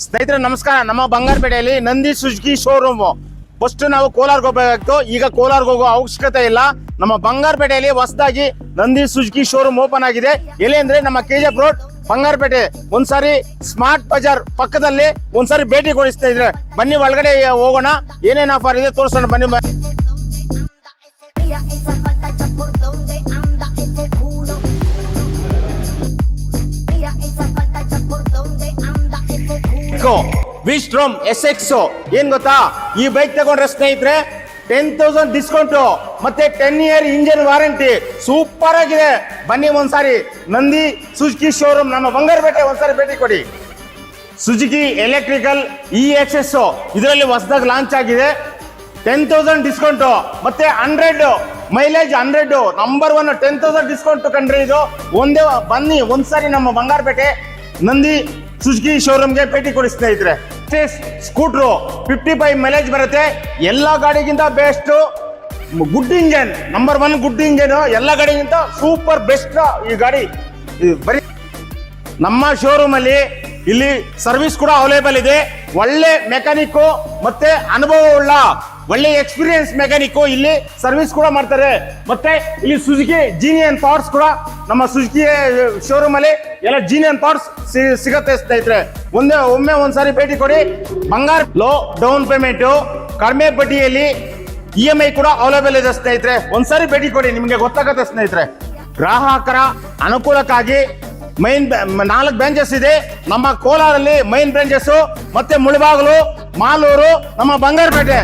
ಸ್ನೇಹಿತರೆ ನಮಸ್ಕಾರ. ನಮ್ಮ ಬಂಗಾರಪೇಟೆಯಲ್ಲಿ ನಂದಿ ಸುಜುಕಿ ಶೋರೂಮ್. ಫಸ್ಟ್ ನಾವು ಕೋಲಾರ್ಗೆ ಹೋಗಬೇಕಾಗಿತ್ತು, ಈಗ ಕೋಲಾರ್ಗೆ ಹೋಗೋ ಅವಶ್ಯಕತೆ ಇಲ್ಲ. ನಮ್ಮ ಬಂಗಾರಪೇಟೆಯಲ್ಲಿ ಹೊಸದಾಗಿ ನಂದಿ ಸುಜುಕಿ ಶೋರೂಮ್ ಓಪನ್ ಆಗಿದೆ. ಎಲ್ಲಿ ಅಂದ್ರೆ ನಮ್ಮ ಕೆಜಿಎಫ್ ರೋಡ್ ಬಂಗಾರಪೇಟೆ. ಒಂದ್ಸಾರಿ ಸ್ಮಾರ್ಟ್ ಬಜಾರ್ ಪಕ್ಕದಲ್ಲಿ ಒಂದ್ಸಾರಿ ಭೇಟಿ ಕೊಡಿಸ್ತಾ ಇದ್ರೆ ಬನ್ನಿ, ಒಳಗಡೆ ಹೋಗೋಣ. ಏನೇನ್ ಆಫರ್ ಇದೆ ತೋರಿಸೋಣ ಬನ್ನಿ. ವಿಸ್ಟ್ರೋಮ್ SX ಏನ್ ಗೊತ್ತಾ, ಈ ಬೈಕ್ ತಗೊಂಡ್ರೆ ಸ್ನೇಹಿತರೆ 10,000 ಡಿಸ್ಕೌಂಟ್ ಮತ್ತೆ 10 ಇಯರ್ ಇಂಜಿನ್ ವಾರಂಟಿ. ಸೂಪರ್ ಆಗಿದೆ. ಬನ್ನಿ ಒಂದ್ಸಾರಿ ನಂದಿ ಸುಜುಕಿ ಶೋರೂಮ್ ನಮ್ಮ ಬಂಗಾರಪೇಟೆ ಒಂದ್ಸಾರಿ ಭೇಟಿ ಕೊಡಿ. ಸುಜುಕಿ ಎಲೆಕ್ಟ್ರಿಕಲ್ EXS ಇದರಲ್ಲಿ ಹೊಸದಾಗಿ ಲಾಂಚ್ ಆಗಿದೆ. 10,000 ಡಿಸ್ಕೌಂಟ್ ಮತ್ತೆ 100 ಮೈಲೇಜ್ 100 ನಂಬರ್ 1 10,000 ಡಿಸ್ಕೌಂಟ್ ಕಂಡ್ರೆ ಇದು ಒಂದೇ. ಬನ್ನಿ ಒಂದ್ಸಾರಿ ನಮ್ಮ ಬಂಗಾರಪೇಟೆ ನಂದಿ ಸುಜುಕಿ ಶೋರೂಮ್ಗೆ ಭೇಟಿ ಕೊಡಿ ಸ್ನೇಹಿತರೆ. ಸ್ಕೂಟ್ರು 55 ಮೈಲೇಜ್ ಬರುತ್ತೆ. ಎಲ್ಲ ಗಾಡಿಗಿಂತ best, good engine, number 1 good engine. ಎಲ್ಲ ಗಾಡಿಗಿಂತ ಸೂಪರ್ ಬೆಸ್ಟ್ ಈ ಗಾಡಿ. ಬರೀ ನಮ್ಮ ಶೋರೂಮ್ ಅಲ್ಲಿ ಇಲ್ಲಿ ಸರ್ವಿಸ್ ಕೂಡ ಅವೈಲೇಬಲ್ ಇದೆ. ಒಳ್ಳೆ ಮೆಕ್ಯಾನಿಕ್ ಮತ್ತೆ ಅನುಭವವುಳ್ಳ ಒಳ್ಳೆ ಎಕ್ಸ್ಪೀರಿಯನ್ಸ್ ಮೆಕ್ಯಾನಿಕ್ ಇಲ್ಲಿ ಸರ್ವಿಸ್ ಕೂಡ ಮಾಡ್ತಾರೆ. ಮತ್ತೆ ಇಲ್ಲಿ ಸುಜುಕಿ ಜೀನಿಯನ್ ಪಾರ್ಟ್ಸ್ ಕೂಡ ನಮ್ಮ ಸುಜುಕಿ ಶೋರೂಮ್ ಅಲ್ಲಿ ಎಲ್ಲ ಜೀನಿಯನ್ ಪಾರ್ಟ್ಸ್ ಸಿಗತ್ತೆ ಸ್ನೇಹಿತರೆ. ಒಮ್ಮೆ ಒಂದ್ಸಾರಿ ಭೇಟಿ ಕೊಡಿ. ಬಂಗಾರ ಲೋ ಡೌನ್ ಪೇಮೆಂಟ್, ಕಡಿಮೆ ಬಡ್ಡಿಯಲ್ಲಿ EMI ಕೂಡ ಅವೈಲೇಬಲ್ ಇದೆ ಸ್ನೇಹಿತರೆ. ಒಂದ್ಸಾರಿ ಭೇಟಿ ಕೊಡಿ, ನಿಮ್ಗೆ ಗೊತ್ತಾಗತ್ತೆ ಸ್ನೇಹಿತರೆ. ಗ್ರಾಹಕರ ಅನುಕೂಲಕ್ಕಾಗಿ ಮೈನ್ 4 ಬ್ರಾಂಚಸ್ ಇದೆ ನಮ್ಮ ಕೋಲಾರಲ್ಲಿ. ಮೈನ್ ಬ್ರಾಂಚಸ್ ಮತ್ತೆ ಮುಳಬಾಗಿಲು, ಮಾಲೂರು, ನಮ್ಮ ಬಂಗಾರಪೇಟೆ.